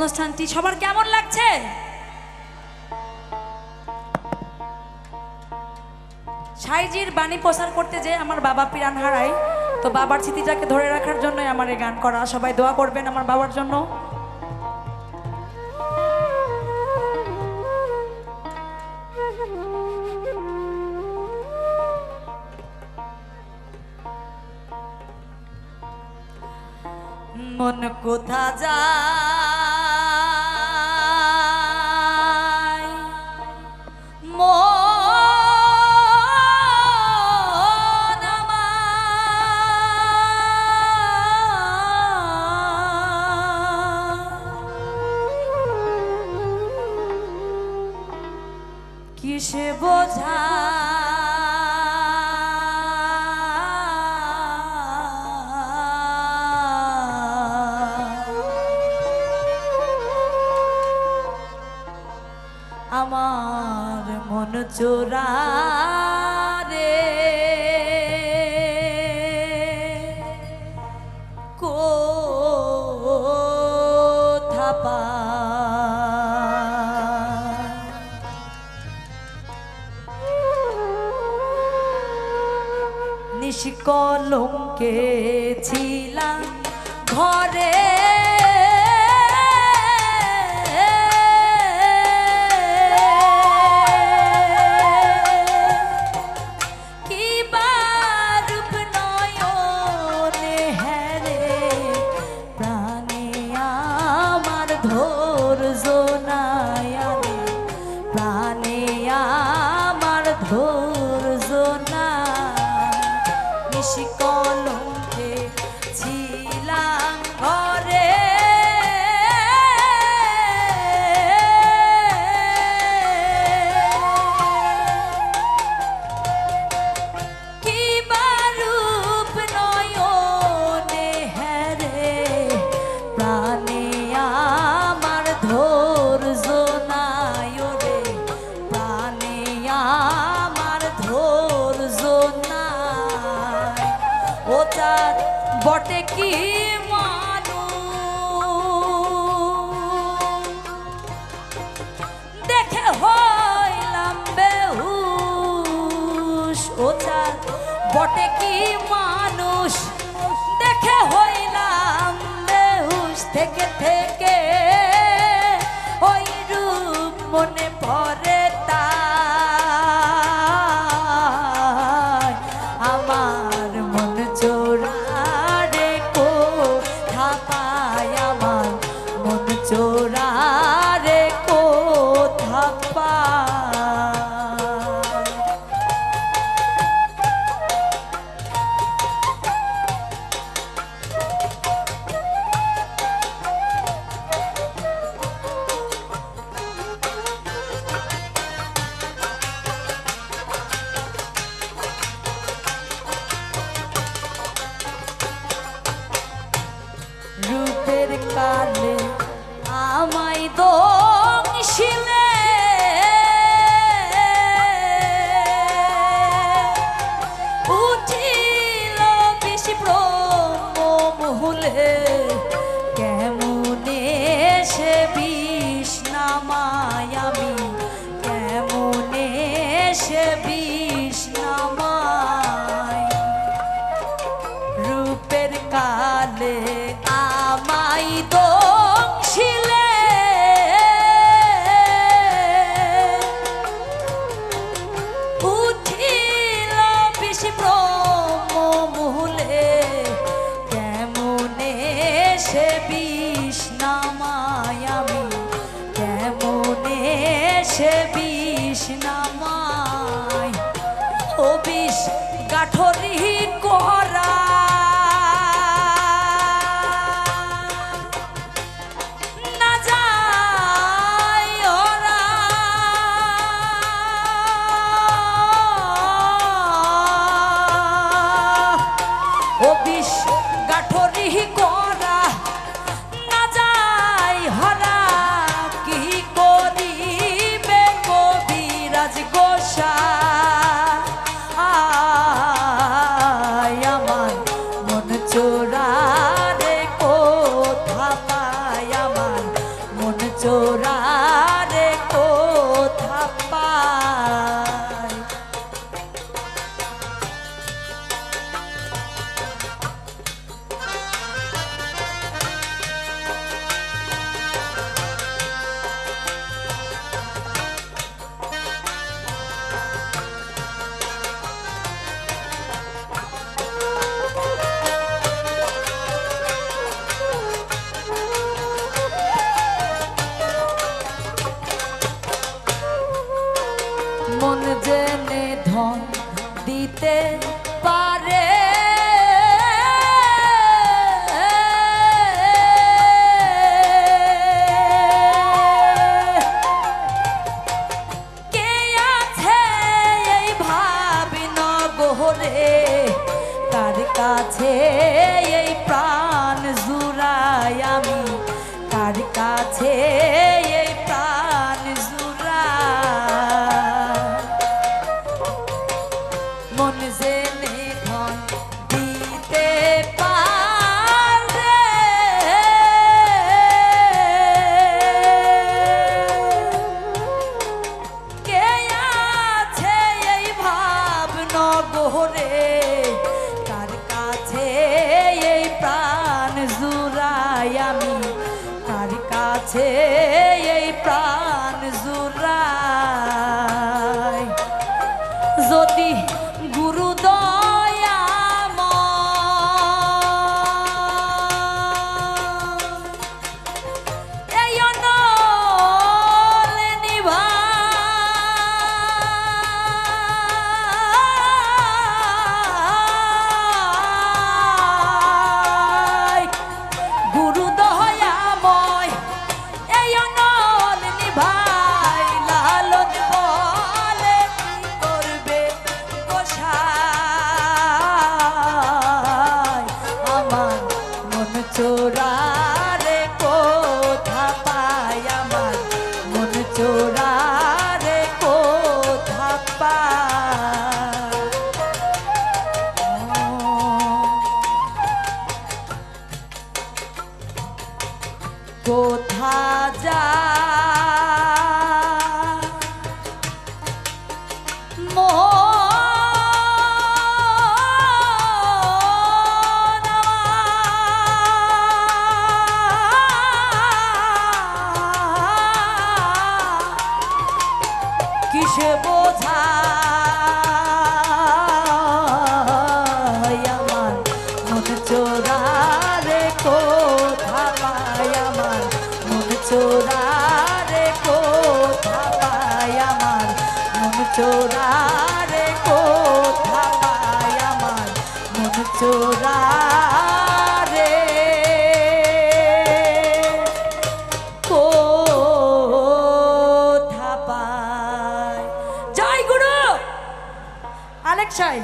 অনুষ্ঠানটি সবার কেমন লাগছে? সাইজির বাণী প্রচার করতে যে আমার বাবা প্রাণ হারায়, তো বাবার স্মৃতিটাকে ধরে রাখার জন্যই আমার এই গান করা। সবাই দোয়া করবেন আমার বাবার জন্য। মন কোথা যায় মন আমার কিসে বোঝা আমার মন চোরা রে কোথা পায় নিষ্কলঙ্কে ছিলাম ঘরে কলঙ্কে ছিলাম ঘরে কি বারূপ নয়নে হেরে প্রাণে আমার ধৈর্য নাই রে প্রাণে আমার ধৈর্য নাই ও চাঁদ বটে কি মানুষ দেখে হইলাম বেহুশ ও চাঁদ বটে কি মানুষ দেখে হইলাম বেহুশ থেকে থেকে ওই রূপ মনে পড়ে তাই আমার মন চোরা রে কোথা পায় আমার মন চোরা রে কোথা পায় রূপের কালে আমায় দংশিলে উঠিল বিষ ব্রহ্ম মহুলে কেমনে সে বিষ নামায় আমি কেমনে সে বিষ নামায় রূপের কালে আমায় দংশিলে উঠিল বিষ ব্রহ্ম মহুলে কেমনে সে বিষ নামায় আমি চোরা রে কোথা পায়। মন জেনে ধন দিতে পারে কে আছে এই ভাবি নগরে, কার কাছে এই প্রাণ জুড়াই আমি, কার কাছে এই প্রাণ জুড়াই। মন জেনে ধন দিতে পারে কে আছে এই ভাব নগরে, কার কাছে এই প্রাণ জুড়াই আমি, কার কাছে এই প্রাণ জুড়াই। যদি গুরু দয়াময় এই অনলে নিভাই, গুরু দয়াময় এই অনল নিভাই, লালন বলে কি করবে গোসাই। আমার মন চোরা রে কোথা পায়, আমার মন চোরা রে কোথা পায়। কোথা যা কিসে বোঝা আমার মন চোরা রে কোথা পায়, আমার মন চোরা রে কোথা পায়, আমার মন চোরা রে কোথা পায়, আমার মন চোরা রে কোথা পায়। জয় গুরু আলেক সাই।